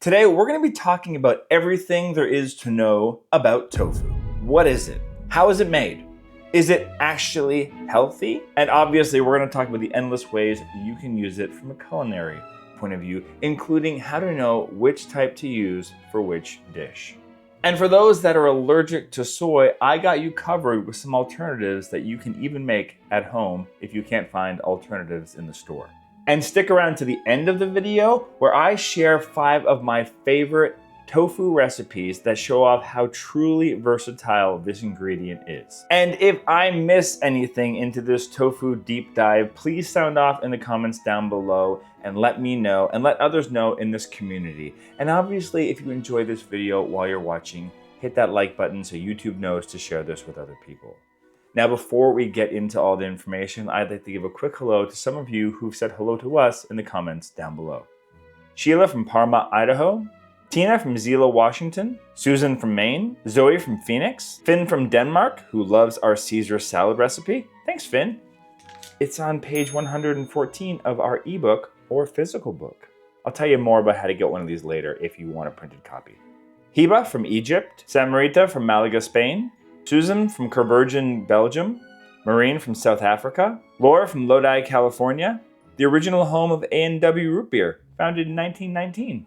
Today, we're going to be talking about everything there is to know about tofu. What is it? How is it made? Is it actually healthy? And obviously, we're going to talk about the endless ways you can use it from a culinary point of view, including how to know which type to use for which dish. And for those that are allergic to soy, I got you covered with some alternatives that you can even make at home if you can't find alternatives in the store. And stick around to the end of the video where I share 5 of my favorite tofu recipes that show off how truly versatile this ingredient is. And if I miss anything into this tofu deep dive, please sound off in the comments down below and let me know and let others know in this community. And obviously, if you enjoy this video while you're watching, hit that like button so YouTube knows to share this with other people. Now, before we get into all the information, I'd like to give a quick hello to some of you who've said hello to us in the comments down below. Sheila from Parma, Idaho, Tina from Zila, Washington, Susan from Maine, Zoe from Phoenix, Finn from Denmark, who loves our Caesar salad recipe. Thanks, Finn. It's on page 114 of our ebook or physical book. I'll tell you more about how to get one of these later if you want a printed copy. Hiba from Egypt, Samarita from Malaga, Spain, Susan from Kerbergen, Belgium, Maureen from South Africa, Laura from Lodi, California, the original home of A&W Root Beer, founded in 1919.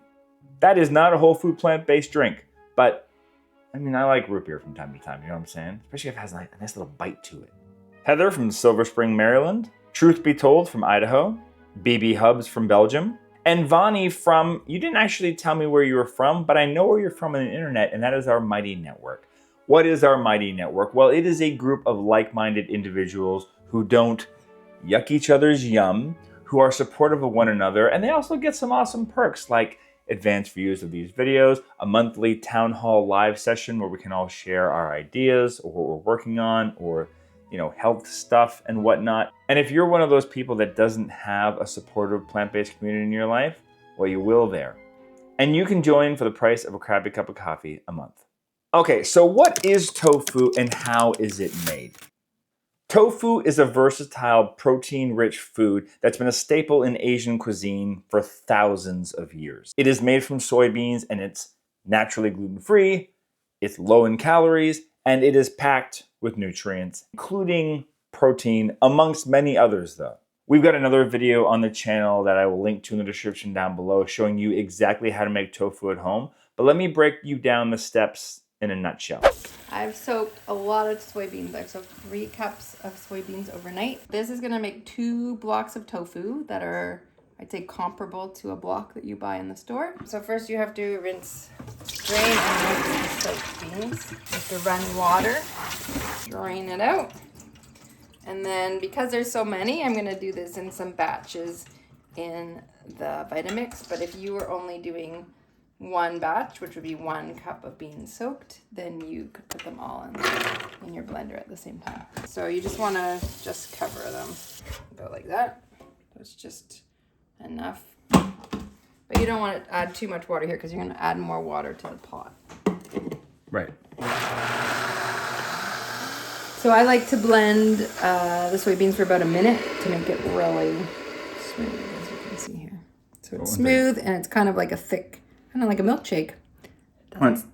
That is not a whole food plant-based drink, but I mean, I like root beer from time to time, you know what I'm saying? Especially if it has a nice little bite to it. Heather from Silver Spring, Maryland, Truth Be Told from Idaho, BB Hubs from Belgium, and Vani from, you didn't actually tell me where you were from, but I know where you're from on the internet, and that is our Mighty Network. What is our Mighty Network? Well, it is a group of like-minded individuals who don't yuck each other's yum, who are supportive of one another, and they also get some awesome perks like advanced views of these videos, a monthly town hall live session where we can all share our ideas or what we're working on, or health stuff and whatnot. And if you're one of those people that doesn't have a supportive plant-based community in your life, well, you will there. And you can join for the price of a crappy cup of coffee a month. Okay, so what is tofu and how is it made? Tofu is a versatile, protein-rich food that's been a staple in Asian cuisine for thousands of years. It is made from soybeans and it's naturally gluten-free, it's low in calories, and it is packed with nutrients, including protein, amongst many others though. We've got another video on the channel that I will link to in the description down below showing you exactly how to make tofu at home, but let me break you down the steps in a nutshell. I've soaked a lot of soybeans. I've soaked 3 cups of soybeans overnight. This is gonna make 2 blocks of tofu that are, I'd say, comparable to a block that you buy in the store. So first you have to drain and rinse the soaked beans. You have to run water, drain it out. And then because there's so many, I'm gonna do this in some batches in the Vitamix. But if you were only doing 1 batch, which would be 1 cup of beans soaked, then you could put them all in your blender at the same time. So you just want to cover them about like that. That's just enough. But you don't want to add too much water here because you're going to add more water to the pot. Right. So I like to blend the soybeans for about a minute to make it really smooth, as you can see here. So it's smooth and it's kind of like a thick, kind of like a milkshake.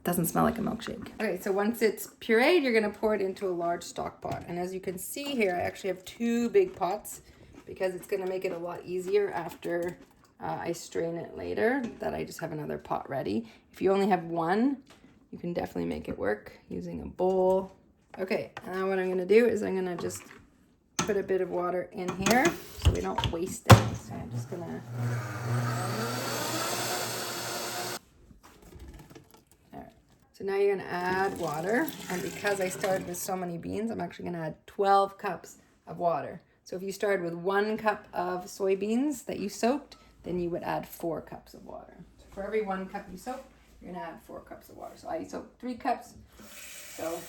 Doesn't smell like a milkshake. Okay, so once it's pureed, you're gonna pour it into a large stock pot. And as you can see here, I actually have 2 big pots because it's gonna make it a lot easier after I strain it later, that I just have another pot ready. If you only have 1, you can definitely make it work using a bowl. Okay, and now what I'm gonna do is I'm gonna just put a bit of water in here so we don't waste it. So I'm just gonna... So now you're gonna add water, and because I started with so many beans, I'm actually gonna add 12 cups of water. So if you started with 1 cup of soybeans that you soaked, then you would add 4 cups of water. So for every 1 cup you soak, you're gonna add 4 cups of water. So I soaked 3 cups, so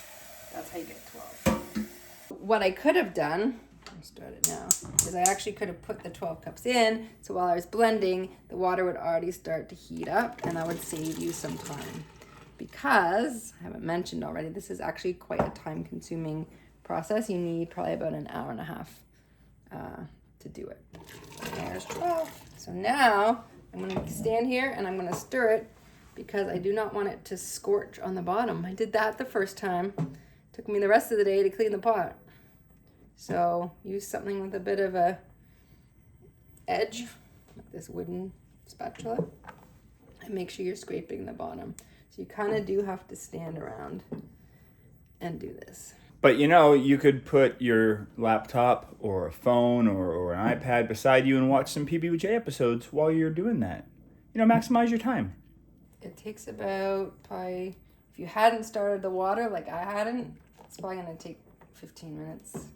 that's how you get 12. What I could have done, I'll start it now, is I actually could have put the 12 cups in, so while I was blending, the water would already start to heat up, and that would save you some time. Because, I haven't mentioned already, this is actually quite a time-consuming process. You need probably about an hour and a half to do it. There's 12. So now I'm going to stand here and I'm going to stir it because I do not want it to scorch on the bottom. I did that the first time. Took me the rest of the day to clean the pot. So use something with a bit of a edge, like this wooden spatula, and make sure you're scraping the bottom. So you kind of do have to stand around and do this. But you know, you could put your laptop or a phone or an iPad beside you and watch some PBJ episodes while you're doing that. You know, maximize your time. It takes about probably, if you hadn't started the water like I hadn't, it's probably going to take 15 minutes,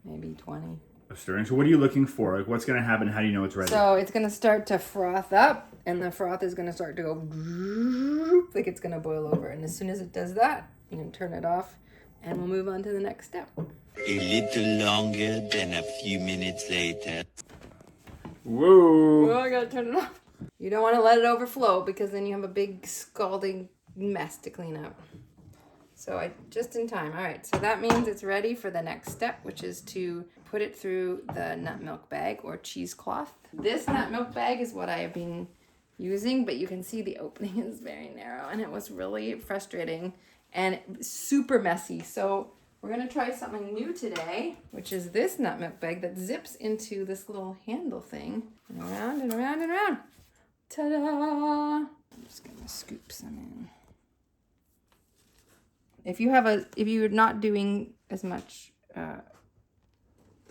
maybe 20. Stirring. So what are you looking for? Like, what's going to happen? How do you know it's ready? So it's going to start to froth up, and the froth is going to start to go like it's going to boil over. And as soon as it does that, you can turn it off, and we'll move on to the next step. A little longer than a few minutes later. Whoa. Oh, I got to turn it off. You don't want to let it overflow because then you have a big scalding mess to clean up. So just in time. All right, so that means it's ready for the next step, which is to put it through the nut milk bag or cheesecloth. This nut milk bag is what I have been using, but you can see the opening is very narrow, and it was really frustrating and super messy. So we're gonna try something new today, which is this nut milk bag that zips into this little handle thing, and around and around and around. Ta-da! I'm just gonna scoop some in. If you're not doing as much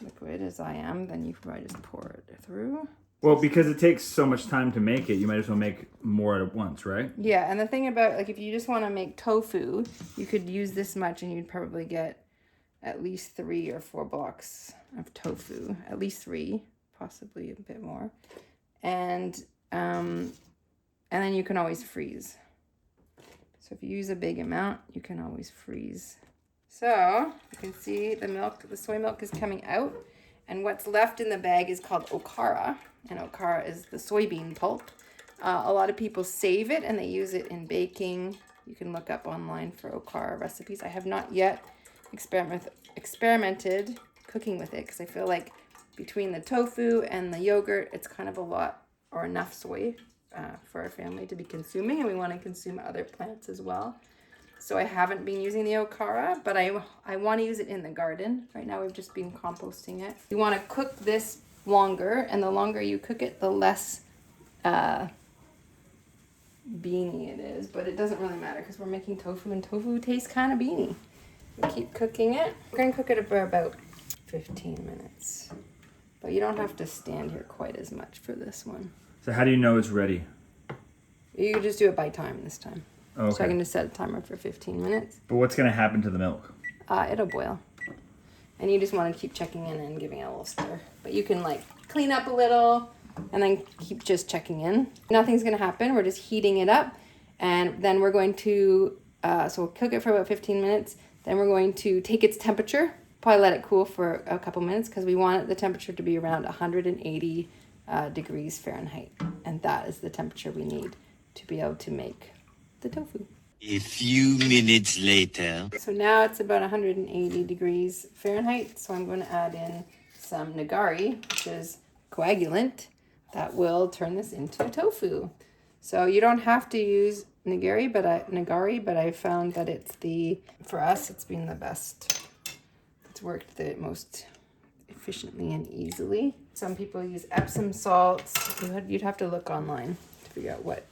liquid as I am, then you can probably just pour it through. Well, because it takes so much time to make it, you might as well make more at once, right? Yeah, and the thing about, like, if you just want to make tofu, you could use this much and you'd probably get at least 3 or 4 blocks of tofu. At least 3, possibly a bit more. And then you can always freeze. So if you use a big amount, you can always freeze. So you can see the soy milk is coming out, and what's left in the bag is called Okara, and Okara is the soybean pulp. A lot of people save it and they use it in baking. You can look up online for Okara recipes. I have not yet experimented cooking with it because I feel like between the tofu and the yogurt, it's kind of a lot or enough soy for our family to be consuming, and we want to consume other plants as well. So I haven't been using the Okara, but I want to use it in the garden. Right now we've just been composting it. You want to cook this longer, and the longer you cook it, the less beany it is, but it doesn't really matter because we're making tofu, and tofu tastes kind of beany. We keep cooking it. We're going to cook it for about 15 minutes, but you don't have to stand here quite as much for this one. So how do you know it's ready? You can just do it by time this time. Okay. So I can just set a timer for 15 minutes. But what's going to happen to the milk? It'll boil. And you just want to keep checking in and giving it a little stir. But you can like clean up a little and then keep just checking in. Nothing's going to happen. We're just heating it up. And then we're going to, so we'll cook it for about 15 minutes. Then we're going to take its temperature. Probably let it cool for a couple minutes because we want the temperature to be around 180 degrees Fahrenheit. And that is the temperature we need to be able to make the tofu. A few minutes later. So now it's about 180 degrees Fahrenheit. So I'm going to add in some nigari, which is coagulant that will turn this into tofu. So you don't have to use nigari, but I found that for us, it's been the best. It's worked the most efficiently and easily. Some people use Epsom salts. You'd have to look online to figure out what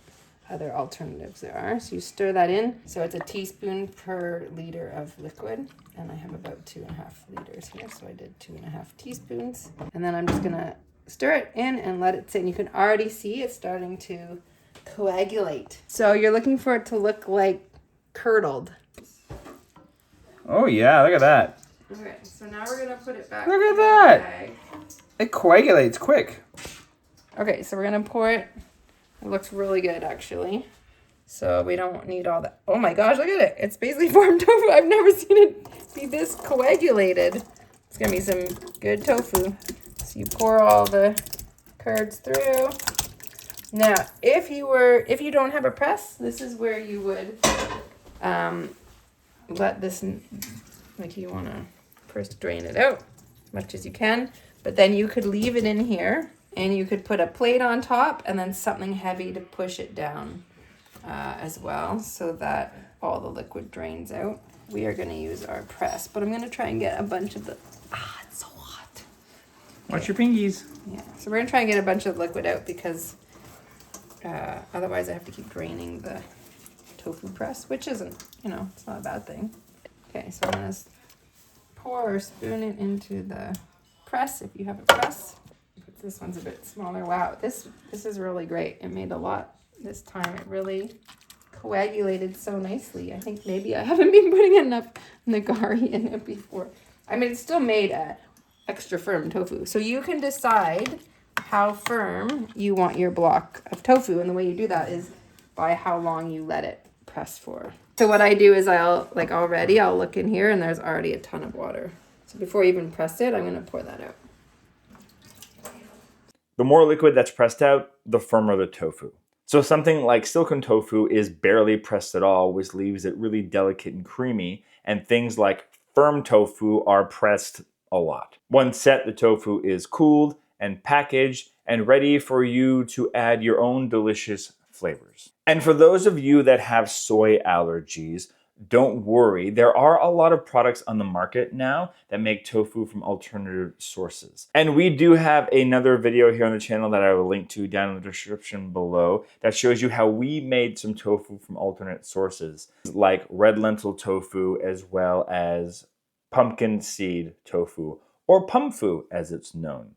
other alternatives there are. So you stir that in. So it's a teaspoon per liter of liquid. And I have about 2.5 liters here. So I did 2.5 teaspoons. And then I'm just gonna stir it in and let it sit. And you can already see it's starting to coagulate. So you're looking for it to look like curdled. Oh yeah, look at that. Okay, so now we're gonna put it back. Look at in the that. bag. It coagulates quick. Okay, so we're gonna pour it. It looks really good, actually. So we don't need all that. Oh my gosh, look at it. It's basically formed tofu. I've never seen it be this coagulated. It's gonna be some good tofu. So you pour all the curds through. Now, if you don't have a press, this is where you would let this, like you wanna first drain it out as much as you can, but then you could leave it in here. And you could put a plate on top and then something heavy to push it down. as well, so that all the liquid drains out. We are going to use our press, but I'm going to try and get a bunch of the... it's so hot. Watch your pinkies. Yeah, so we're going to try and get a bunch of liquid out because otherwise I have to keep draining the tofu press, which isn't, it's not a bad thing. Okay, so I'm going to pour or spoon it into the press if you have a press. This one's a bit smaller. Wow, this is really great. It made a lot this time. It really coagulated so nicely. I think maybe I haven't been putting enough nigari in it before. I mean, it's still made extra firm tofu. So you can decide how firm you want your block of tofu. And the way you do that is by how long you let it press for. So what I do is I'll look in here and there's already a ton of water. So before I even press it, I'm going to pour that out. The more liquid that's pressed out, the firmer the tofu. So something like silken tofu is barely pressed at all, which leaves it really delicate and creamy, and things like firm tofu are pressed a lot. Once set, the tofu is cooled and packaged and ready for you to add your own delicious flavors. And for those of you that have soy allergies, don't worry, there are a lot of products on the market now that make tofu from alternative sources. And we do have another video here on the channel that I will link to down in the description below that shows you how we made some tofu from alternate sources, like red lentil tofu as well as pumpkin seed tofu, or pumfu as it's known.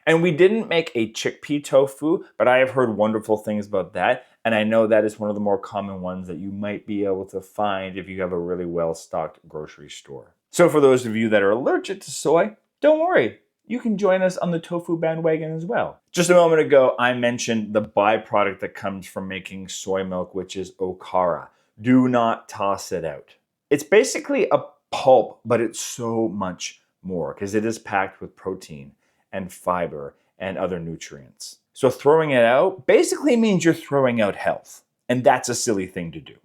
And we didn't make a chickpea tofu, but I have heard wonderful things about that. And I know that is one of the more common ones that you might be able to find if you have a really well-stocked grocery store. So for those of you that are allergic to soy, don't worry. You can join us on the tofu bandwagon as well. Just a moment ago, I mentioned the byproduct that comes from making soy milk, which is Okara. Do not toss it out. It's basically a pulp, but it's so much more because it is packed with protein and fiber and other nutrients. So throwing it out basically means you're throwing out health, and that's a silly thing to do.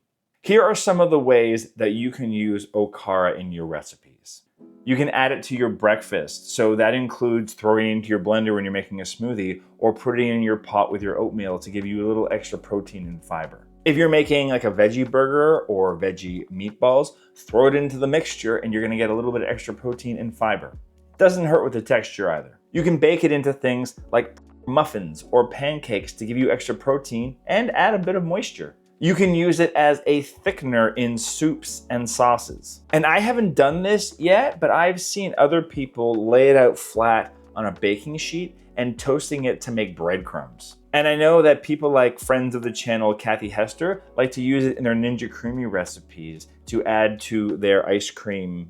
Here are some of the ways that you can use Okara in your recipes. You can add it to your breakfast, so that includes throwing it into your blender when you're making a smoothie or putting it in your pot with your oatmeal to give you a little extra protein and fiber. If you're making like a veggie burger or veggie meatballs, throw it into the mixture and you're gonna get a little bit of extra protein and fiber. Doesn't hurt with the texture either. You can bake it into things like muffins or pancakes to give you extra protein and add a bit of moisture. You can use it as a thickener in soups and sauces. And I haven't done this yet, but I've seen other people lay it out flat on a baking sheet and toasting it to make breadcrumbs. And I know that people like friends of the channel, Kathy Hester, like to use it in their Ninja Creamy recipes to add to their ice cream,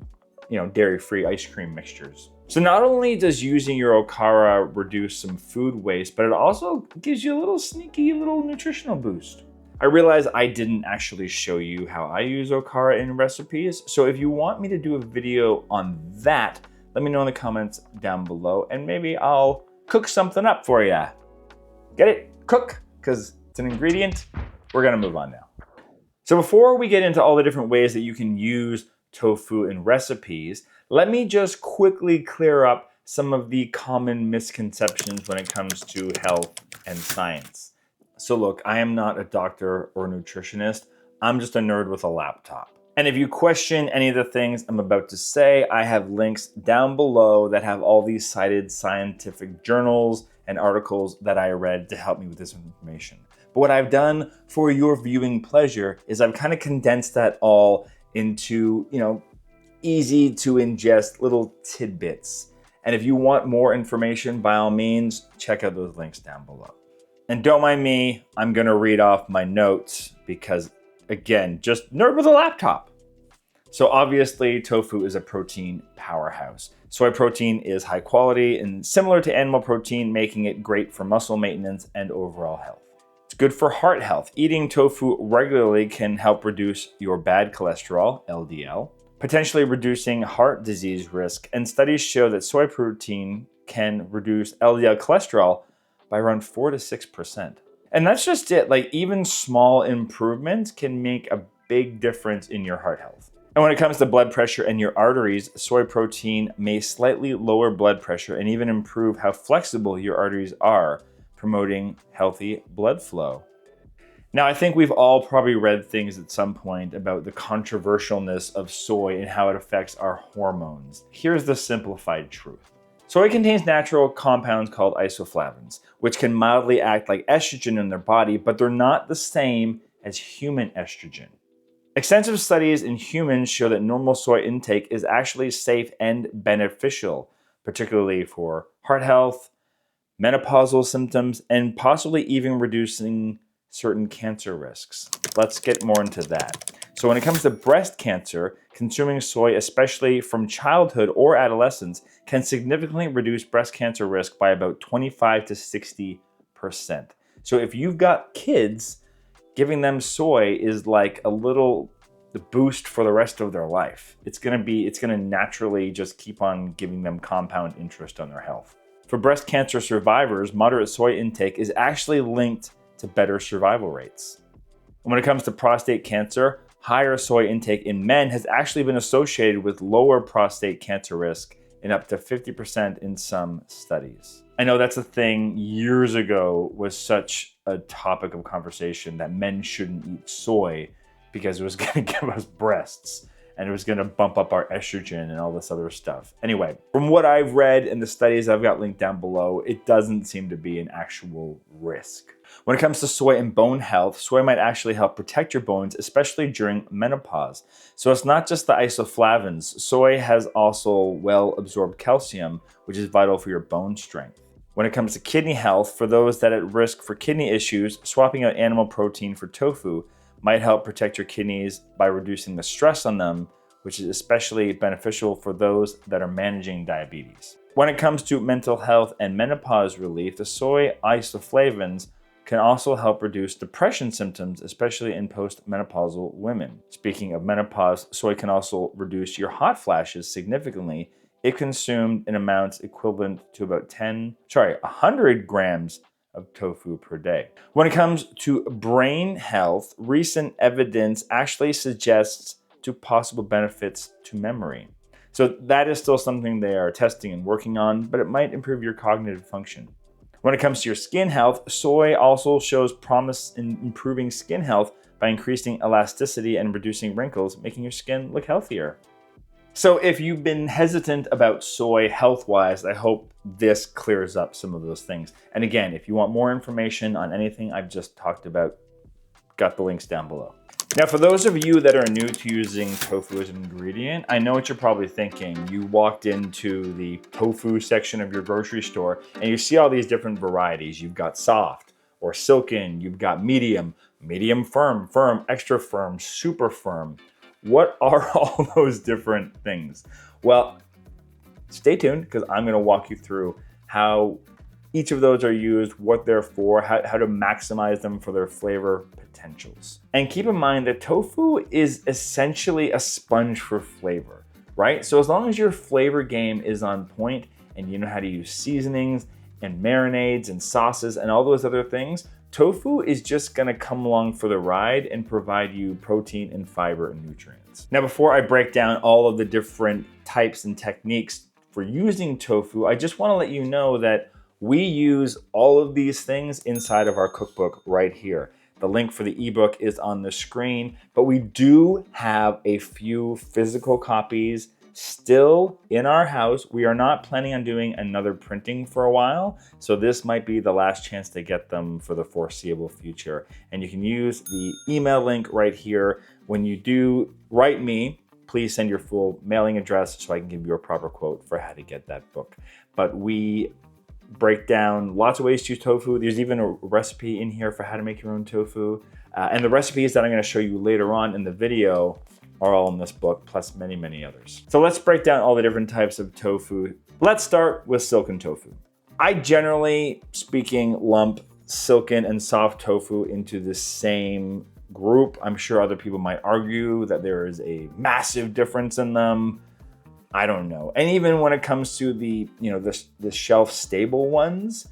dairy-free ice cream mixtures. So not only does using your Okara reduce some food waste, but it also gives you a little sneaky little nutritional boost. I realize I didn't actually show you how I use Okara in recipes, so if you want me to do a video on that, let me know in the comments down below, and maybe I'll cook something up for you. Get it? Cook, because it's an ingredient. We're gonna move on now. So before we get into all the different ways that you can use tofu in recipes, let me just quickly clear up some of the common misconceptions when it comes to health and science. So look, I am not a doctor or nutritionist. I'm just a nerd with a laptop. And if you question any of the things I'm about to say, I have links down below that have all these cited scientific journals and articles that I read to help me with this information. But what I've done for your viewing pleasure is I've kind of condensed that all into, easy to ingest little tidbits. And if you want more information, by all means, check out those links down below. And don't mind me, I'm gonna read off my notes because, again, just nerd with a laptop. So obviously, tofu is a protein powerhouse. Soy protein is high quality and similar to animal protein, making it great for muscle maintenance and overall health. It's good for heart health. Eating tofu regularly can help reduce your bad cholesterol, LDL, potentially reducing heart disease risk, and studies show that soy protein can reduce LDL cholesterol by around 4 to 6%. And that's just it. Like, even small improvements can make a big difference in your heart health. And when it comes to blood pressure and your arteries, soy protein may slightly lower blood pressure and even improve how flexible your arteries are, promoting healthy blood flow. Now, I think we've all probably read things at some point about the controversialness of soy and how it affects our hormones. Here's the simplified truth. Soy contains natural compounds called isoflavones, which can mildly act like estrogen in their body, but they're not the same as human estrogen. Extensive studies in humans show that normal soy intake is actually safe and beneficial, particularly for heart health, menopausal symptoms, and possibly even reducing certain cancer risks. Let's get more into that. So when it comes to breast cancer, consuming soy, especially from childhood or adolescence, can significantly reduce breast cancer risk by about 25 to 60%. So if you've got kids, giving them soy is like a little boost for the rest of their life. It's gonna naturally just keep on giving them compound interest on their health. For breast cancer survivors, moderate soy intake is actually linked to better survival rates. When it comes to prostate cancer, higher soy intake in men has actually been associated with lower prostate cancer risk in up to 50% in some studies. I know that's a thing years ago was such a topic of conversation that men shouldn't eat soy because it was going to give us breasts and it was going to bump up our estrogen and all this other stuff. Anyway, from what I've read and the studies I've got linked down below, it doesn't seem to be an actual risk. When it comes to soy and bone health, soy might actually help protect your bones, especially during menopause. So it's not just the isoflavones. Soy has also well-absorbed calcium, which is vital for your bone strength. When it comes to kidney health, for those that are at risk for kidney issues, swapping out animal protein for tofu might help protect your kidneys by reducing the stress on them, which is especially beneficial for those that are managing diabetes. When it comes to mental health and menopause relief, the soy isoflavones can also help reduce depression symptoms, especially in postmenopausal women. Speaking of menopause, soy can also reduce your hot flashes significantly if consumed in amounts equivalent to about 100 grams of tofu per day. When it comes to brain health, recent evidence actually suggests to possible benefits to memory. So that is still something they are testing and working on, but it might improve your cognitive function. When it comes to your skin health, soy also shows promise in improving skin health by increasing elasticity and reducing wrinkles, making your skin look healthier. So if you've been hesitant about soy health-wise, I hope this clears up some of those things. And again, if you want more information on anything I've just talked about, got the links down below. Now, for those of you that are new to using tofu as an ingredient, I know what you're probably thinking. You walked into the tofu section of your grocery store and you see all these different varieties. You've got soft or silken, you've got medium, medium firm, firm, extra firm, super firm. What are all those different things? Well, stay tuned because I'm going to walk you through how each of those are used, what they're for, how to maximize them for their flavor potentials. And keep in mind that tofu is essentially a sponge for flavor, right? So as long as your flavor game is on point and you know how to use seasonings and marinades and sauces and all those other things, tofu is just gonna come along for the ride and provide you protein and fiber and nutrients. Now, before I break down all of the different types and techniques for using tofu, I just wanna let you know that we use all of these things inside of our cookbook right here. The link for the ebook is on the screen, but we do have a few physical copies still in our house. We are not planning on doing another printing for a while, so this might be the last chance to get them for the foreseeable future. And you can use the email link right here. When you do write me, please send your full mailing address so I can give you a proper quote for how to get that book. But we break down lots of ways to use tofu. There's even a recipe in here for how to make your own tofu. And the recipes that I'm gonna show you later on in the video are all in this book, plus many, many others. So let's break down all the different types of tofu. Let's start with silken tofu. I generally speaking lump silken and soft tofu into the same group. I'm sure other people might argue that there is a massive difference in them. I don't know. And even when it comes to the shelf stable ones,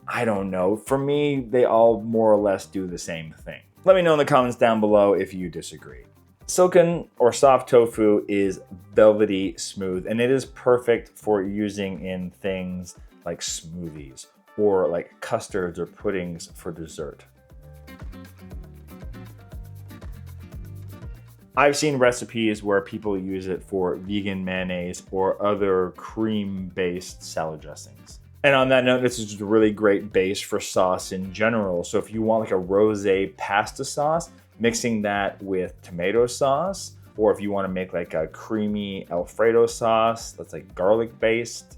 I don't know. For me, they all more or less do the same thing. Let me know in the comments down below if you disagree. Silken or soft tofu is velvety smooth, and it is perfect for using in things like smoothies or like custards or puddings for dessert. I've seen recipes where people use it for vegan mayonnaise or other cream-based salad dressings. And on that note, this is just a really great base for sauce in general. So if you want like a rosé pasta sauce, mixing that with tomato sauce, or if you want to make like a creamy Alfredo sauce that's like garlic based,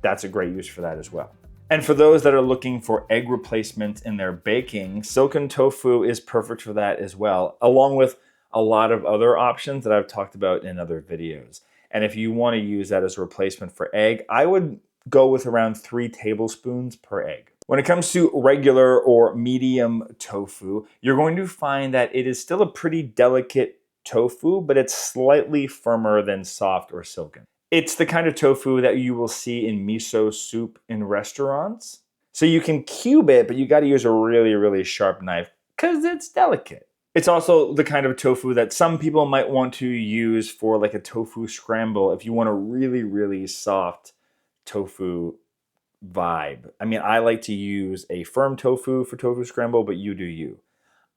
that's a great use for that as well. And for those that are looking for egg replacement in their baking, silken tofu is perfect for that as well, along with a lot of other options that I've talked about in other videos. And if you want to use that as a replacement for egg, I would go with around 3 tablespoons per egg. When it comes to regular or medium tofu, you're going to find that it is still a pretty delicate tofu, but it's slightly firmer than soft or silken. It's the kind of tofu that you will see in miso soup in restaurants. So you can cube it, but you got to use a really, really sharp knife because it's delicate. It's also the kind of tofu that some people might want to use for like a tofu scramble if you want a really, really soft tofu vibe. I mean, I like to use a firm tofu for tofu scramble, but you do you.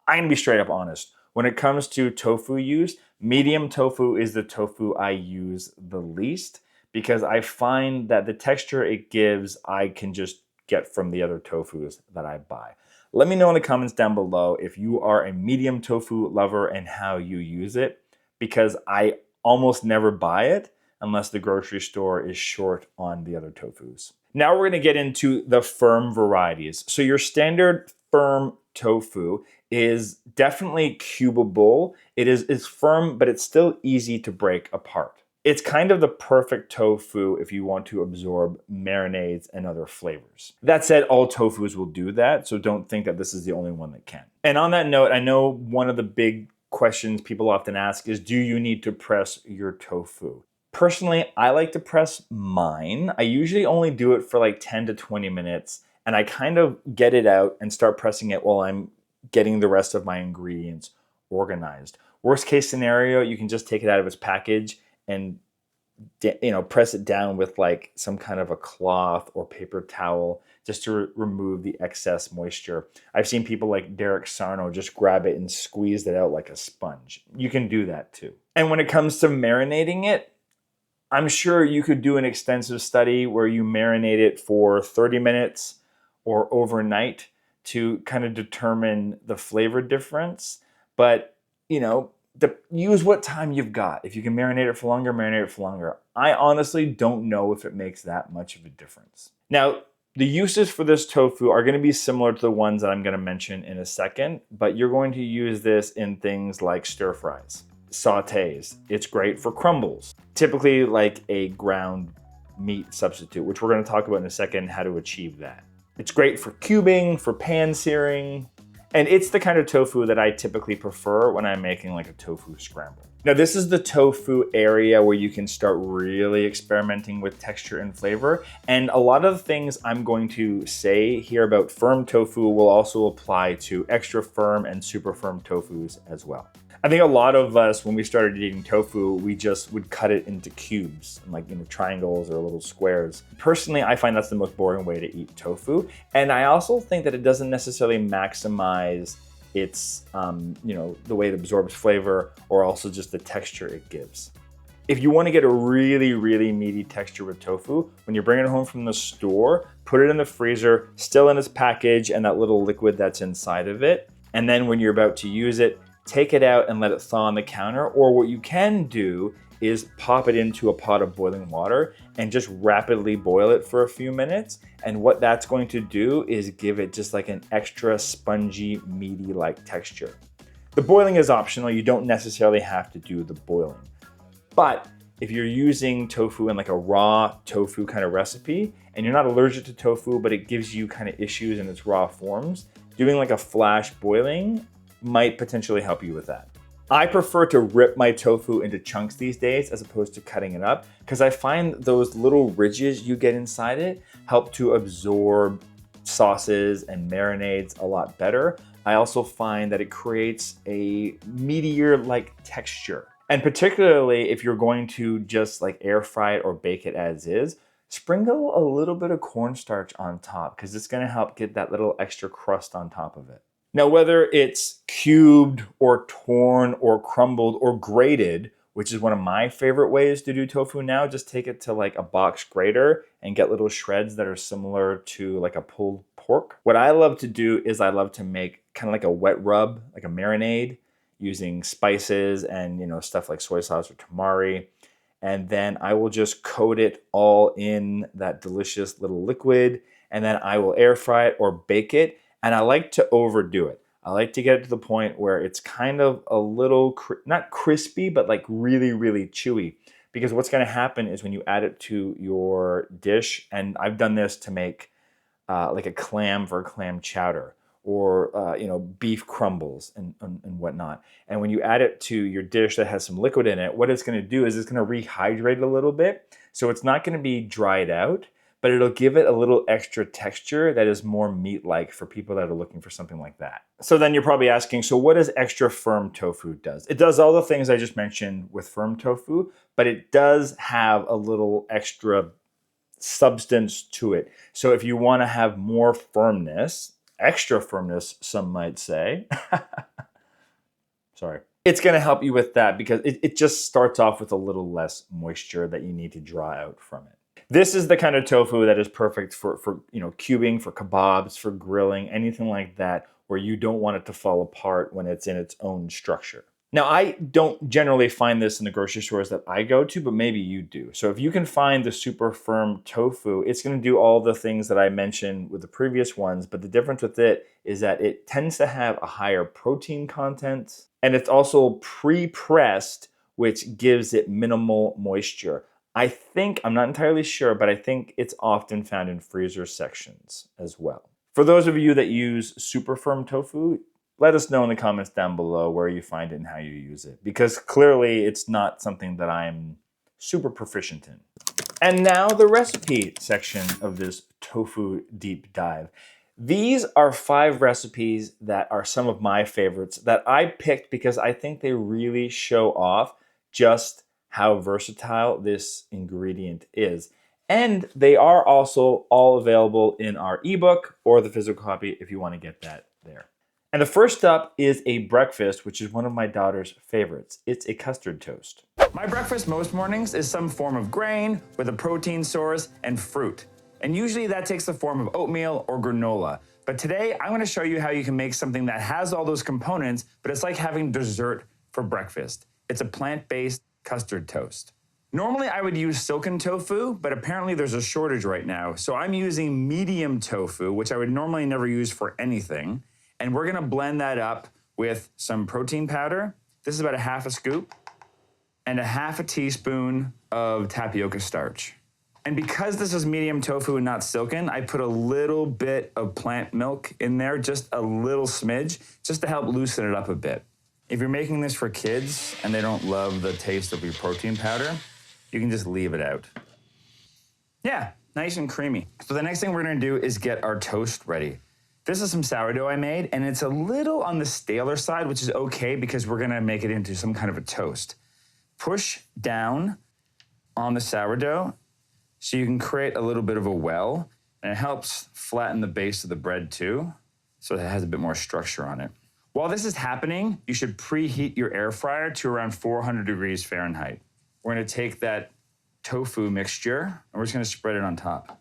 I'm gonna be straight up honest. When it comes to tofu use, medium tofu is the tofu I use the least because I find that the texture it gives, I can just get from the other tofus that I buy. Let me know in the comments down below if you are a medium tofu lover and how you use it, because I almost never buy it unless the grocery store is short on the other tofus. Now we're gonna get into the firm varieties. So your standard firm tofu is definitely cubable. It's firm, but it's still easy to break apart. It's kind of the perfect tofu if you want to absorb marinades and other flavors. That said, all tofus will do that, so don't think that this is the only one that can. And on that note, I know one of the big questions people often ask is, do you need to press your tofu? Personally, I like to press mine. I usually only do it for like 10 to 20 minutes, and I kind of get it out and start pressing it while I'm getting the rest of my ingredients organized. Worst case scenario, you can just take it out of its package and press it down with like some kind of a cloth or paper towel just to remove the excess moisture. I've seen people like Derek Sarno just grab it and squeeze it out like a sponge. You can do that too. And when it comes to marinating it, I'm sure you could do an extensive study where you marinate it for 30 minutes or overnight to kind of determine the flavor difference. But, use what time you've got. If you can marinate it for longer, marinate it for longer. I honestly don't know if it makes that much of a difference. Now, the uses for this tofu are going to be similar to the ones that I'm going to mention in a second, but you're going to use this in things like stir fries, sautés. It's great for crumbles, typically like a ground meat substitute, which we're going to talk about in a second, how to achieve that. It's great for cubing, for pan searing, and it's the kind of tofu that I typically prefer when I'm making like a tofu scramble. Now, this is the tofu area where you can start really experimenting with texture and flavor. And a lot of the things I'm going to say here about firm tofu will also apply to extra firm and super firm tofus as well. I think a lot of us, when we started eating tofu, we just would cut it into cubes, like triangles or little squares. Personally, I find that's the most boring way to eat tofu. And I also think that it doesn't necessarily maximize its, the way it absorbs flavor or also just the texture it gives. If you want to get a really, really meaty texture with tofu, when you bring it home from the store, put it in the freezer, still in its package and that little liquid that's inside of it. And then when you're about to use it, take it out and let it thaw on the counter. Or what you can do is pop it into a pot of boiling water and just rapidly boil it for a few minutes. And what that's going to do is give it just like an extra spongy, meaty-like texture. The boiling is optional. You don't necessarily have to do the boiling. But if you're using tofu in like a raw tofu kind of recipe and you're not allergic to tofu, but it gives you kind of issues in its raw forms, doing like a flash boiling might potentially help you with that. I prefer to rip my tofu into chunks these days as opposed to cutting it up because I find those little ridges you get inside it help to absorb sauces and marinades a lot better. I also find that it creates a meatier-like texture. And particularly if you're going to just like air fry it or bake it as is, sprinkle a little bit of cornstarch on top because it's going to help get that little extra crust on top of it. Now, whether it's cubed or torn or crumbled or grated, which is one of my favorite ways to do tofu now, just take it to like a box grater and get little shreds that are similar to like a pulled pork. What I love to do is I love to make kind of like a wet rub, like a marinade, using spices and stuff like soy sauce or tamari. And then I will just coat it all in that delicious little liquid, and then I will air fry it or bake it. And I like to overdo it. I like to get it to the point where it's kind of a little, not crispy, but like really, really chewy. Because what's going to happen is when you add it to your dish, and I've done this to make like a clam for a clam chowder, or beef crumbles and whatnot. And when you add it to your dish that has some liquid in it, what it's going to do is it's going to rehydrate a little bit. So it's not going to be dried out, but it'll give it a little extra texture that is more meat-like for people that are looking for something like that. So then you're probably asking, so what does extra firm tofu does? It does all the things I just mentioned with firm tofu, but it does have a little extra substance to it. So if you want to have more firmness, extra firmness, some might say, sorry, it's going to help you with that because it just starts off with a little less moisture that you need to draw out from it. This is the kind of tofu that is perfect for cubing, for kebabs, for grilling, anything like that, where you don't want it to fall apart when it's in its own structure. Now, I don't generally find this in the grocery stores that I go to, but maybe you do. So if you can find the super firm tofu, it's going to do all the things that I mentioned with the previous ones, but the difference with it is that it tends to have a higher protein content, and it's also pre-pressed, which gives it minimal moisture. I'm not entirely sure, but I think it's often found in freezer sections as well. For those of you that use super firm tofu, let us know in the comments down below where you find it and how you use it, because clearly it's not something that I'm super proficient in. And now the recipe section of this tofu deep dive. These are 5 recipes that are some of my favorites that I picked because I think they really show off just how versatile this ingredient is. And they are also all available in our ebook or the physical copy if you want to get that there. And the first up is a breakfast, which is one of my daughter's favorites. It's a custard toast. My breakfast most mornings is some form of grain with a protein source and fruit. And usually that takes the form of oatmeal or granola. But today I'm going to show you how you can make something that has all those components, but it's like having dessert for breakfast. It's a plant-based custard toast. Normally I would use silken tofu, but apparently there's a shortage right now. So I'm using medium tofu, which I would normally never use for anything. And we're gonna blend that up with some protein powder. This is about a half a scoop and a half a teaspoon of tapioca starch. And because this is medium tofu and not silken, I put a little bit of plant milk in there, just a little smidge, just to help loosen it up a bit. If you're making this for kids and they don't love the taste of your protein powder, you can just leave it out. Yeah, nice and creamy. So the next thing we're gonna do is get our toast ready. This is some sourdough I made, and it's a little on the staler side, which is okay because we're gonna make it into some kind of a toast. Push down on the sourdough so you can create a little bit of a well, and it helps flatten the base of the bread too, so it has a bit more structure on it. While this is happening, you should preheat your air fryer to around 400 degrees Fahrenheit. We're gonna take that tofu mixture and we're just gonna spread it on top.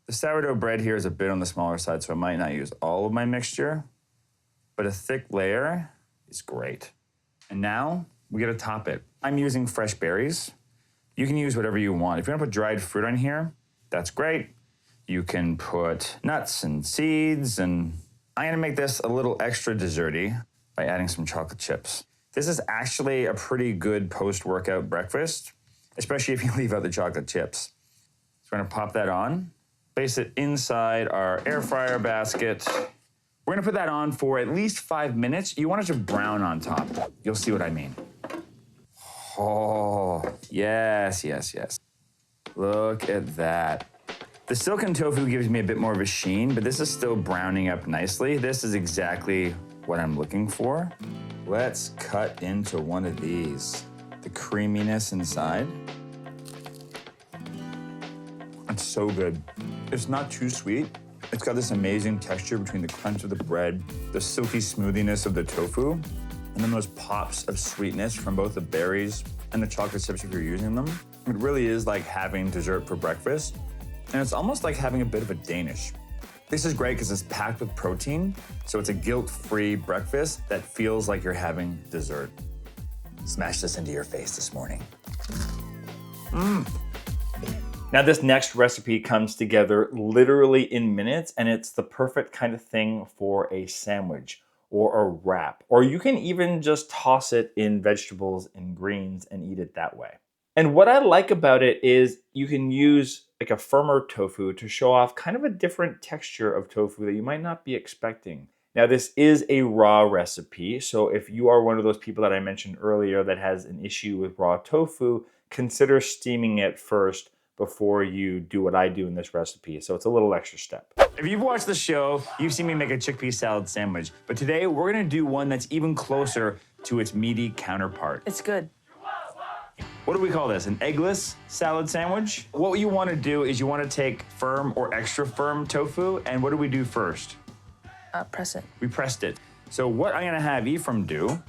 The sourdough bread here is a bit on the smaller side, so I might not use all of my mixture, but a thick layer is great. And now we gotta top it. I'm using fresh berries. You can use whatever you want. If you wanna put dried fruit on here, that's great. You can put nuts and seeds, and I'm gonna make this a little extra desserty by adding some chocolate chips. This is actually a pretty good post-workout breakfast, especially if you leave out the chocolate chips. So we're gonna pop that on, place it inside our air fryer basket. We're gonna put that on for at least 5 minutes. You want it to brown on top. You'll see what I mean. Oh, yes, yes, yes. Look at that. The silken tofu gives me a bit more of a sheen, but this is still browning up nicely. This is exactly what I'm looking for. Let's cut into one of these. The creaminess inside. It's so good. It's not too sweet. It's got this amazing texture between the crunch of the bread, the silky smoothiness of the tofu, and then those pops of sweetness from both the berries and the chocolate chips if you're using them. It really is like having dessert for breakfast, and it's almost like having a bit of a Danish. This is great because it's packed with protein, so it's a guilt-free breakfast that feels like you're having dessert. Smash this into your face this morning. Now this next recipe comes together literally in minutes, and it's the perfect kind of thing for a sandwich or a wrap, or you can even just toss it in vegetables and greens and eat it that way. And what I like about it is you can use like a firmer tofu to show off kind of a different texture of tofu that you might not be expecting. Now this is a raw recipe, so if you are one of those people that I mentioned earlier that has an issue with raw tofu, consider steaming it first before you do what I do in this recipe. So it's a little extra step. If you've watched the show, you've seen me make a chickpea salad sandwich, but today we're gonna do one that's even closer to its meaty counterpart. It's good. What do we call this? An eggless salad sandwich? What you want to do is you want to take firm or extra firm tofu, and what do we do first? Press it. We pressed it. So what I'm gonna have Ephraim do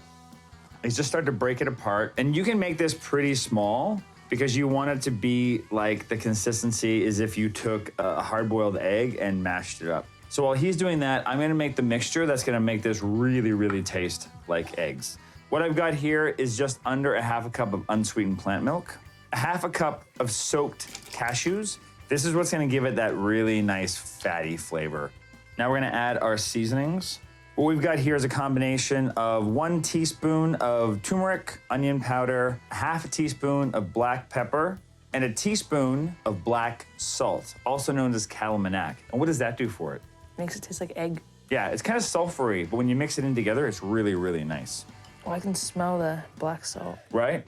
is just start to break it apart, and you can make this pretty small because you want it to be like the consistency as if you took a hard-boiled egg and mashed it up. So while he's doing that, I'm gonna make the mixture that's gonna make this really, really taste like eggs. What I've got here is just under a half a cup of unsweetened plant milk, a half a cup of soaked cashews. This is what's gonna give it that really nice fatty flavor. Now we're gonna add our seasonings. What we've got here is a combination of 1 teaspoon of turmeric, onion powder, half a teaspoon of black pepper, and a teaspoon of black salt, also known as calaminac. And what does that do for it? Makes it taste like egg. Yeah, it's kind of sulfury, but when you mix it in together, it's really, really nice. Oh, I can smell the black salt. Right?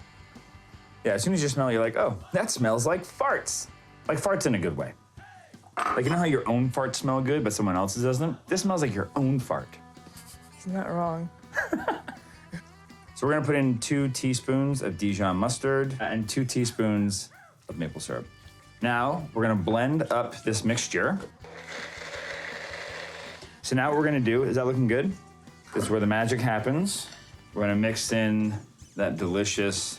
Yeah, as soon as you smell it, you're like, oh, that smells like farts. Like farts in a good way. Like, you know how your own farts smell good, but someone else's doesn't? This smells like your own fart. He's not wrong. So we're gonna put in 2 teaspoons of Dijon mustard and 2 teaspoons of maple syrup. Now, we're gonna blend up this mixture. So now what we're gonna do, is that looking good? This is where the magic happens. We're gonna mix in that delicious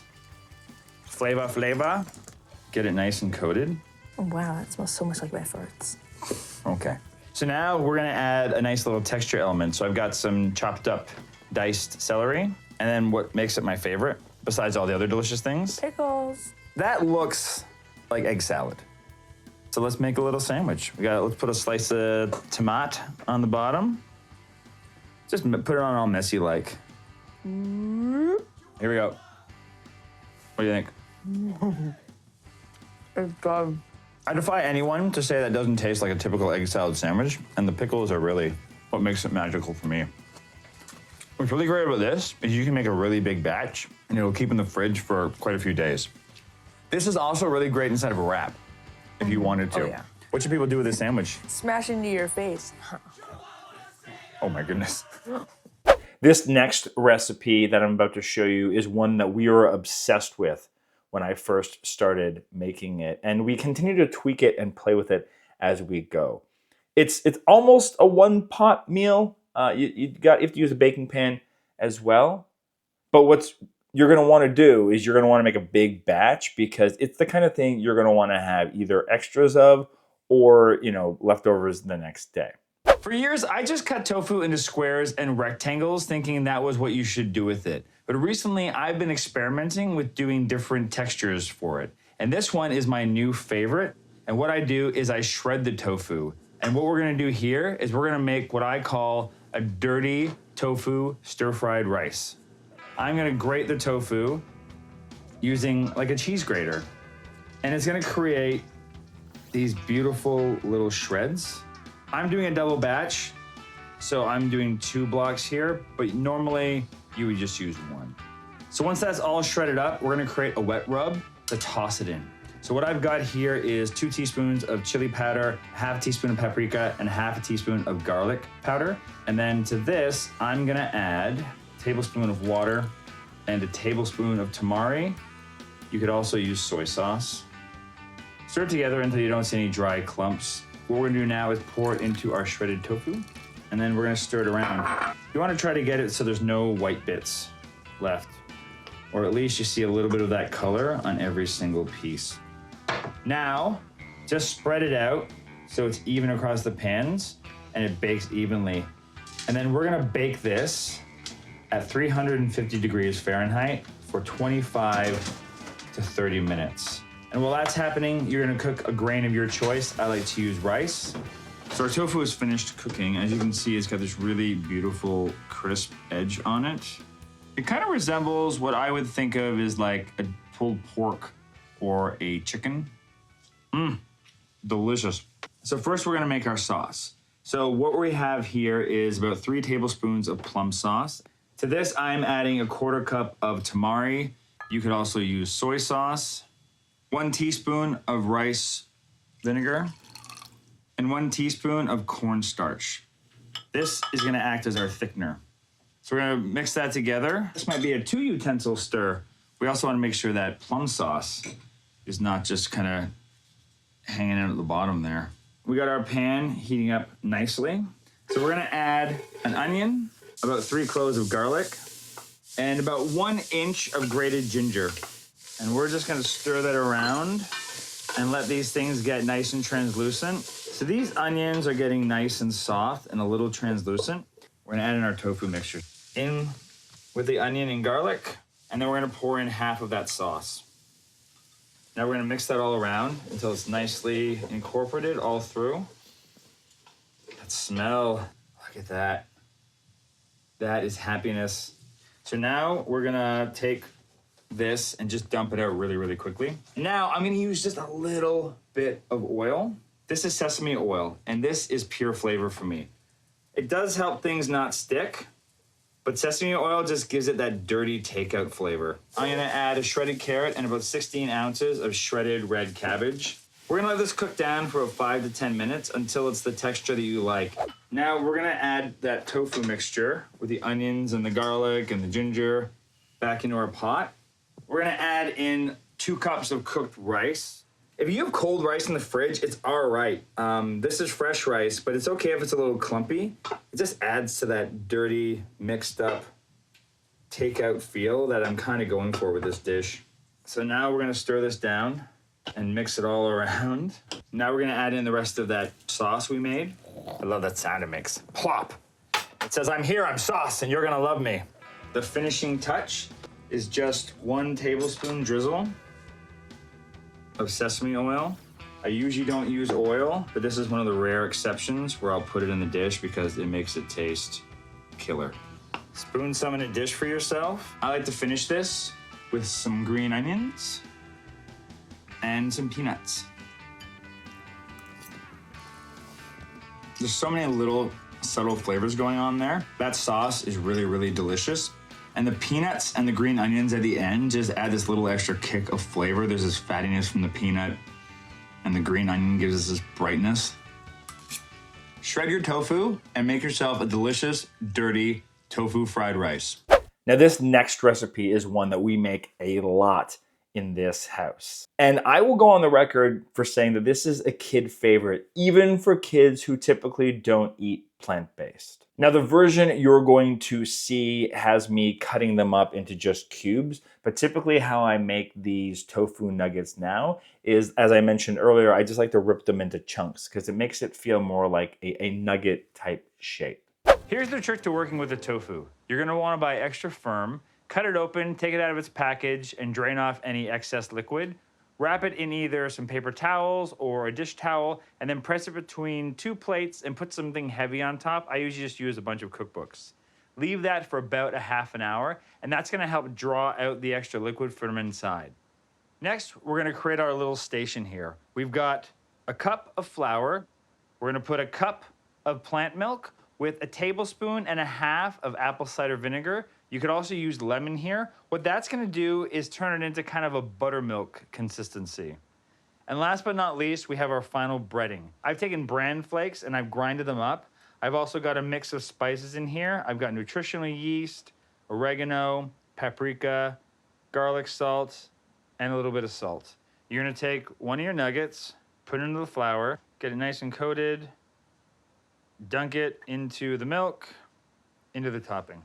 flavor. Get it nice and coated. Oh, wow, that smells so much like my farts. Okay. So now we're gonna add a nice little texture element. So I've got some chopped up diced celery, and then what makes it my favorite, besides all the other delicious things, Pickles. that looks like egg salad. So let's make a little sandwich. Let's put a slice of tomato on the bottom. Just put it on all messy like. Here we go. What do you think? It's good. I defy anyone to say that doesn't taste like a typical egg salad sandwich, and the pickles are really what makes it magical for me. What's really great about this is you can make a really big batch, and it'll keep in the fridge for quite a few days. This is also really great inside of a wrap, if you wanted to. Oh, yeah. What should people do with this sandwich? Smash into your face. Oh my goodness. This next recipe that I'm about to show you is one that we were obsessed with when I first started making it, and we continue to tweak it and play with it as we go. It's almost a one-pot meal. You have to use a baking pan as well, but what you're gonna wanna do is you're gonna wanna make a big batch because it's the kind of thing you're gonna wanna have either extras of or, leftovers the next day. For years, I just cut tofu into squares and rectangles thinking that was what you should do with it. But recently, I've been experimenting with doing different textures for it. And this one is my new favorite. And what I do is I shred the tofu. And what we're gonna do here is we're gonna make what I call a dirty tofu stir-fried rice. I'm gonna grate the tofu using like a cheese grater. And it's gonna create these beautiful little shreds. I'm doing a double batch, so I'm doing 2 blocks here, but normally you would just use 1. So once that's all shredded up, we're gonna create a wet rub to toss it in. So what I've got here is 2 teaspoons of chili powder, half a teaspoon of paprika, and half a teaspoon of garlic powder. And then to this, I'm gonna add a tablespoon of water and a tablespoon of tamari. You could also use soy sauce. Stir it together until you don't see any dry clumps. What we're gonna do now is pour it into our shredded tofu, and then we're gonna stir it around. You wanna try to get it so there's no white bits left, or at least you see a little bit of that color on every single piece. Now, just spread it out so it's even across the pans and it bakes evenly. And then we're gonna bake this at 350 degrees Fahrenheit for 25 to 30 minutes. And while that's happening, you're gonna cook a grain of your choice. I like to use rice. So our tofu is finished cooking. As you can see, it's got this really beautiful crisp edge on it. It kind of resembles what I would think of as like a pulled pork or a chicken. Delicious. So first we're gonna make our sauce. So what we have here is about 3 tablespoons of plum sauce. To this, I'm adding a 1/4 cup of tamari. You could also use soy sauce, 1 teaspoon of rice vinegar, and 1 teaspoon of cornstarch. This is gonna act as our thickener. So we're gonna mix that together. This might be a 2 utensil stir. We also wanna make sure that plum sauce is not just kinda hanging out at the bottom there. We got our pan heating up nicely. So we're gonna add an onion, about 3 cloves of garlic, and about 1 inch of grated ginger. And we're just gonna stir that around and let these things get nice and translucent. So these onions are getting nice and soft and a little translucent. We're gonna add in our tofu mixture. In with the onion and garlic, and then we're gonna pour in half of that sauce. Now we're gonna mix that all around until it's nicely incorporated all through. That smell, look at that. That is happiness. So now we're gonna take this and just dump it out really, really quickly. Now I'm gonna use just a little bit of oil. This is sesame oil, and this is pure flavor for me. It does help things not stick, but sesame oil just gives it that dirty takeout flavor. I'm gonna add a shredded carrot and about 16 ounces of shredded red cabbage. We're gonna let this cook down for about 5 to 10 minutes until it's the texture that you like. Now we're gonna add that tofu mixture with the onions and the garlic and the ginger back into our pot. We're gonna add in 2 cups of cooked rice. If you have cold rice in the fridge, it's all right. This is fresh rice, but it's okay if it's a little clumpy. It just adds to that dirty, mixed up takeout feel that I'm kind of going for with this dish. So now we're gonna stir this down and mix it all around. Now we're gonna add in the rest of that sauce we made. I love that sound it makes. Plop. It says, I'm here, I'm sauce, and you're gonna love me. The finishing touch is just 1 tablespoon drizzle of sesame oil. I usually don't use oil, but this is one of the rare exceptions where I'll put it in the dish because it makes it taste killer. Spoon some in a dish for yourself. I like to finish this with some green onions and some peanuts. There's so many little subtle flavors going on there. That sauce is really, really delicious. And the peanuts and the green onions at the end just add this little extra kick of flavor. There's this fattiness from the peanut, and the green onion gives us this brightness. Shred your tofu and make yourself a delicious, dirty tofu fried rice. Now this next recipe is one that we make a lot in this house. And I will go on the record for saying that this is a kid favorite, even for kids who typically don't eat plant-based. Now the version you're going to see has me cutting them up into just cubes, but typically how I make these tofu nuggets now is, as I mentioned earlier, I just like to rip them into chunks because it makes it feel more like a nugget type shape. Here's the trick to working with the tofu. You're gonna wanna buy extra firm, cut it open, take it out of its package, and drain off any excess liquid. Wrap it in either some paper towels or a dish towel, and then press it between 2 plates and put something heavy on top. I usually just use a bunch of cookbooks. Leave that for about a half an hour, and that's gonna help draw out the extra liquid from inside. Next, we're gonna create our little station here. We've got a cup of flour. We're gonna put a cup of plant milk with a tablespoon and a half of apple cider vinegar. You could also use lemon here. What that's gonna do is turn it into kind of a buttermilk consistency. And last but not least, we have our final breading. I've taken bran flakes and I've grinded them up. I've also got a mix of spices in here. I've got nutritional yeast, oregano, paprika, garlic salt, and a little bit of salt. You're gonna take one of your nuggets, put it into the flour, Get it nice and coated. Dunk it into the milk, into the topping.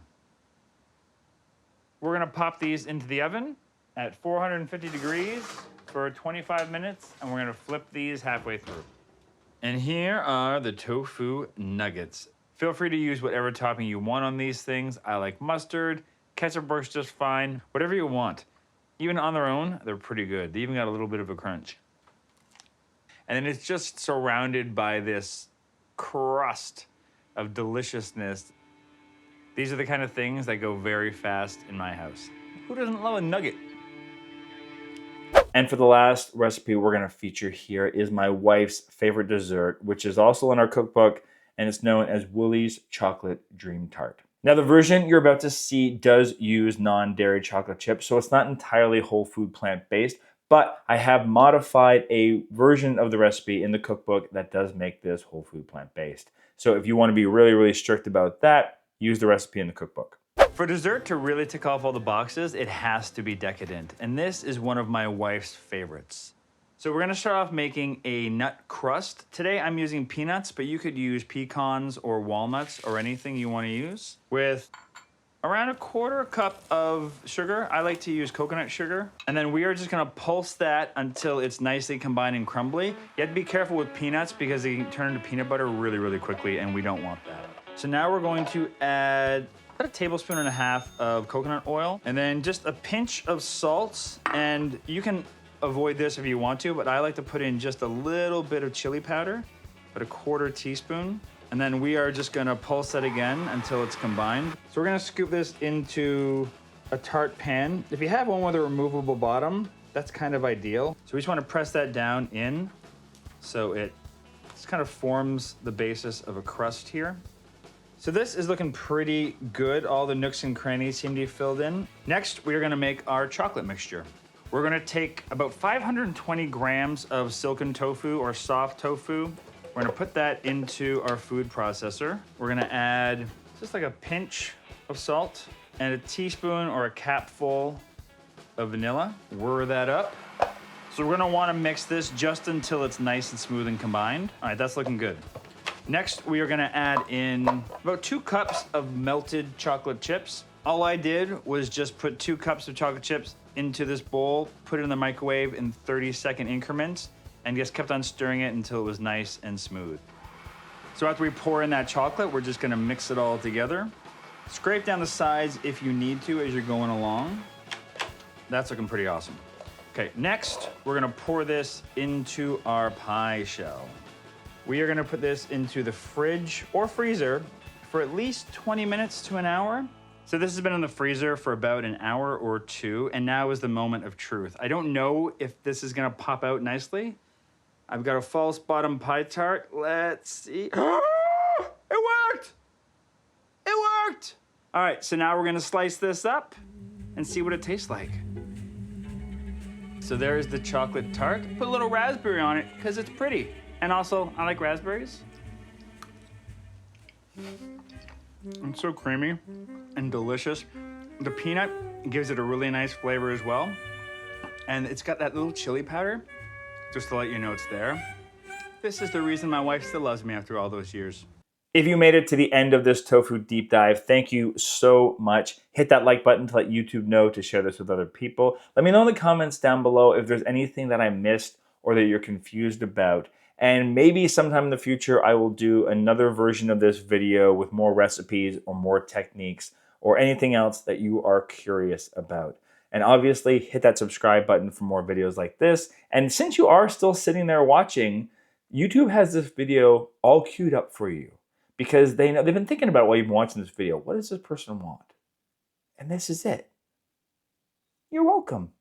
We're gonna pop these into the oven at 450 degrees for 25 minutes, and we're gonna flip these halfway through. And here are the tofu nuggets. Feel free to use whatever topping you want on these things. I like mustard, ketchup works just fine, whatever you want. Even on their own, they're pretty good. They even got a little bit of a crunch. And then it's just surrounded by this crust of deliciousness. These are the kind of things that go very fast in my house. Who doesn't love a nugget? And for the last recipe we're gonna feature here is my wife's favorite dessert, which is also in our cookbook, and it's known as Woolies Chocolate Dream Tart. Now the version you're about to see does use non-dairy chocolate chips, so it's not entirely whole food plant-based, but I have modified a version of the recipe in the cookbook that does make this whole food plant-based. So if you wanna be really, really strict about that, use the recipe in the cookbook. For dessert to really tick off all the boxes, it has to be decadent. And this is one of my wife's favorites. So we're gonna start off making a nut crust. Today I'm using peanuts, but you could use pecans or walnuts or anything you wanna use. With around 1/4 cup of sugar. I like to use coconut sugar. And then we are just gonna pulse that until it's nicely combined and crumbly. You have to be careful with peanuts because they can turn into peanut butter really, really quickly, and we don't want that. So now we're going to add about 1.5 tablespoons of coconut oil, and then just a pinch of salt. And you can avoid this if you want to, but I like to put in just a little bit of chili powder, about 1/4 teaspoon. And then we are just gonna pulse that again until it's combined. So we're gonna scoop this into a tart pan. If you have one with a removable bottom, that's kind of ideal. So we just wanna press that down in so it just kind of forms the basis of a crust here. So this is looking pretty good. All the nooks and crannies seem to be filled in. Next, we're gonna make our chocolate mixture. We're gonna take about 520 grams of silken tofu or soft tofu. We're gonna put that into our food processor. We're gonna add just like a pinch of salt and a teaspoon or a capful of vanilla. Whir that up. So we're gonna wanna mix this just until it's nice and smooth and combined. All right, that's looking good. Next, we are gonna add in about 2 cups of melted chocolate chips. All I did was just put 2 cups of chocolate chips into this bowl, put it in the microwave in 30-second increments, and just kept on stirring it until it was nice and smooth. So after we pour in that chocolate, we're just gonna mix it all together. Scrape down the sides if you need to as you're going along. That's looking pretty awesome. Okay, next, we're gonna pour this into our pie shell. We are gonna put this into the fridge or freezer for at least 20 minutes to an hour. So this has been in the freezer for about an hour or 2, and now is the moment of truth. I don't know if this is gonna pop out nicely. I've got a false bottom pie tart. Let's see. It worked! It worked! All right, so now we're gonna slice this up and see what it tastes like. So there's the chocolate tart. Put a little raspberry on it because it's pretty. And also, I like raspberries. It's so creamy and delicious. The peanut gives it a really nice flavor as well. And it's got that little chili powder, just to let you know it's there. This is the reason my wife still loves me after all those years. If you made it to the end of this tofu deep dive, thank you so much. Hit that like button to let YouTube know to share this with other people. Let me know in the comments down below if there's anything that I missed or that you're confused about. And maybe sometime in the future, I will do another version of this video with more recipes or more techniques or anything else that you are curious about. And obviously, hit that subscribe button for more videos like this. And since you are still sitting there watching, YouTube has this video all queued up for you because they've been thinking about while you've been watching this video. What does this person want? And this is it. You're welcome.